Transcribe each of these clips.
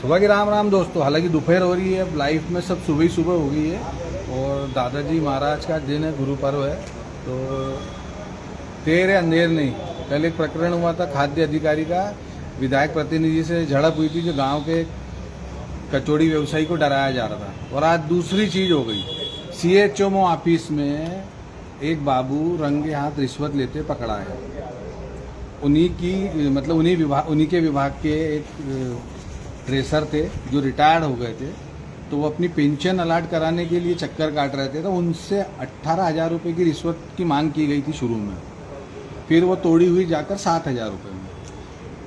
सुबह की राम राम दोस्तों। हालांकि दोपहर हो रही है, अब लाइफ में सब सुबह ही सुबह हो गई है और दादाजी महाराज का दिन है, गुरु पर्व है। तो देर है अंधेर नहीं। कल एक प्रकरण हुआ था खाद्य अधिकारी का, विधायक प्रतिनिधि से झड़प हुई थी, जो गांव के कचौड़ी व्यवसायी को डराया जा रहा था। और आज दूसरी चीज हो गई, सीएचओ ऑफिस में एक बाबू रंगे हाथ रिश्वत लेते पकड़ा है। उन्हीं के विभाग के एक ट्रेसर थे जो रिटायर्ड हो गए थे, तो वो अपनी पेंशन अलाट कराने के लिए चक्कर काट रहे थे। तो उनसे 18,000 रुपये की रिश्वत की मांग की गई थी शुरू में, फिर वो तोड़ी हुई जाकर 7,000 रुपये में।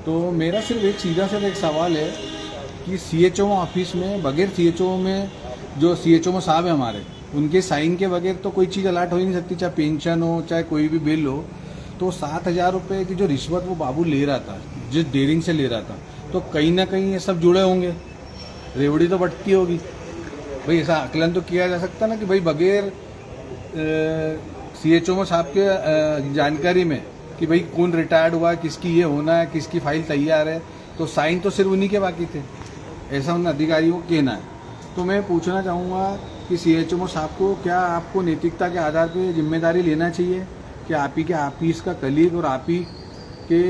तो मेरा सिर्फ एक सीधा सा एक सवाल है कि सीएचओ ऑफिस में, बगैर सीएचओ में, जो सीएचओ साहब है हमारे, उनके साइन के बगैर तो कोई चीज़ अलाट हो ही नहीं सकती, चाहे पेंशन हो चाहे कोई भी बिल हो। तो 7,000 रुपये की जो रिश्वत वो बाबू ले रहा था, जिस डेयरिंग से ले रहा था, तो कहीं ना कहीं ये सब जुड़े होंगे, रेवड़ी तो बटती होगी भाई। ऐसा आकलन तो किया जा सकता ना कि भाई बगैर सीएचओ साहब के जानकारी में कि भाई कौन रिटायर्ड हुआ, किसकी ये होना है, किसकी फाइल तैयार है, तो साइन तो सिर्फ उन्हीं के बाकी थे, ऐसा उन अधिकारियों को कहना है। तो मैं पूछना चाहूँगा कि सीएचओ साहब को, क्या आपको नैतिकता के आधार पर जिम्मेदारी लेना चाहिए कि आप ही के ऑफिस का कलीग और आप ही के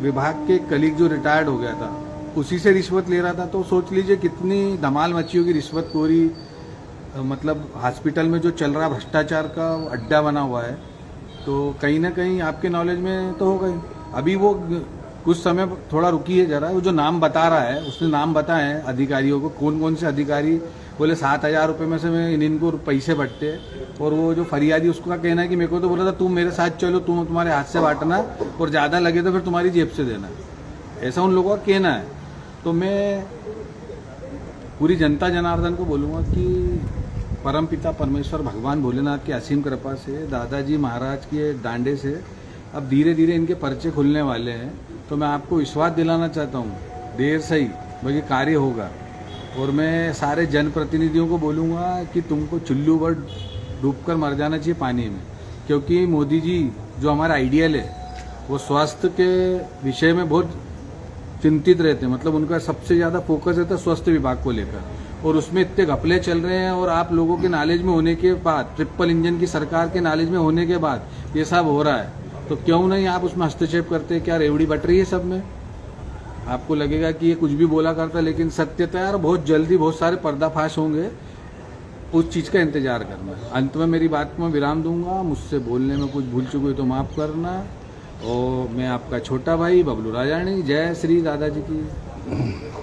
विभाग के कलीग जो रिटायर्ड हो गया था उसी से रिश्वत ले रहा था? तो सोच लीजिए कितनी धमाल मची होगी रिश्वतखोरी। मतलब हॉस्पिटल में जो चल रहा भ्रष्टाचार का अड्डा बना हुआ है, तो कहीं ना कहीं आपके नॉलेज में तो होगा ही। अभी वो कुछ समय थोड़ा रुकी है जरा, वो जो नाम बता रहा है उसने नाम बताए हैं अधिकारियों को, कौन कौन से अधिकारी। बोले 7,000 रुपये में से मैं इनको पैसे बटते हैं। और वो जो फरियादी, उसका कहना है कि मेरे को तो बोला था तुम मेरे साथ चलो, तुम तुम्हारे हाथ से बांटना और ज़्यादा लगे तो फिर तुम्हारी जेब से देना, ऐसा उन लोगों का कहना है। तो मैं पूरी जनता जनार्दन को बोलूँगा कि परमपिता परमेश्वर भगवान भोलेनाथ की असीम कृपा से, दादाजी महाराज के डांडे से अब धीरे धीरे इनके पर्चे खुलने वाले हैं। तो मैं आपको विश्वास दिलाना चाहता हूँ, देर सही बल्कि कार्य होगा। और मैं सारे जनप्रतिनिधियों को बोलूँगा कि तुमको चुल्लू भर डूबकर मर जाना चाहिए पानी में, क्योंकि मोदी जी जो हमारा आइडियल है, वो स्वास्थ्य के विषय में बहुत चिंतित रहते हैं। मतलब उनका सबसे ज़्यादा फोकस रहता है स्वास्थ्य विभाग को लेकर, और उसमें इतने घपले चल रहे हैं। और आप लोगों के नॉलेज में होने के बाद, ट्रिपल इंजन की सरकार के नॉलेज में होने के बाद ये सब हो रहा है, तो क्यों नहीं आप उसमें हस्तक्षेप करते? क्या रेवड़ी बट रही है सब में? आपको लगेगा कि ये कुछ भी बोला करता, लेकिन सत्यता यार बहुत जल्दी बहुत सारे पर्दाफाश होंगे, उस चीज़ का इंतजार करना। अंत में मेरी बात को मैं विराम दूंगा। मुझसे बोलने में कुछ भूल चुकी तो माफ़ करना। और मैं आपका छोटा भाई बबलू राजानी। जय श्री दादाजी की।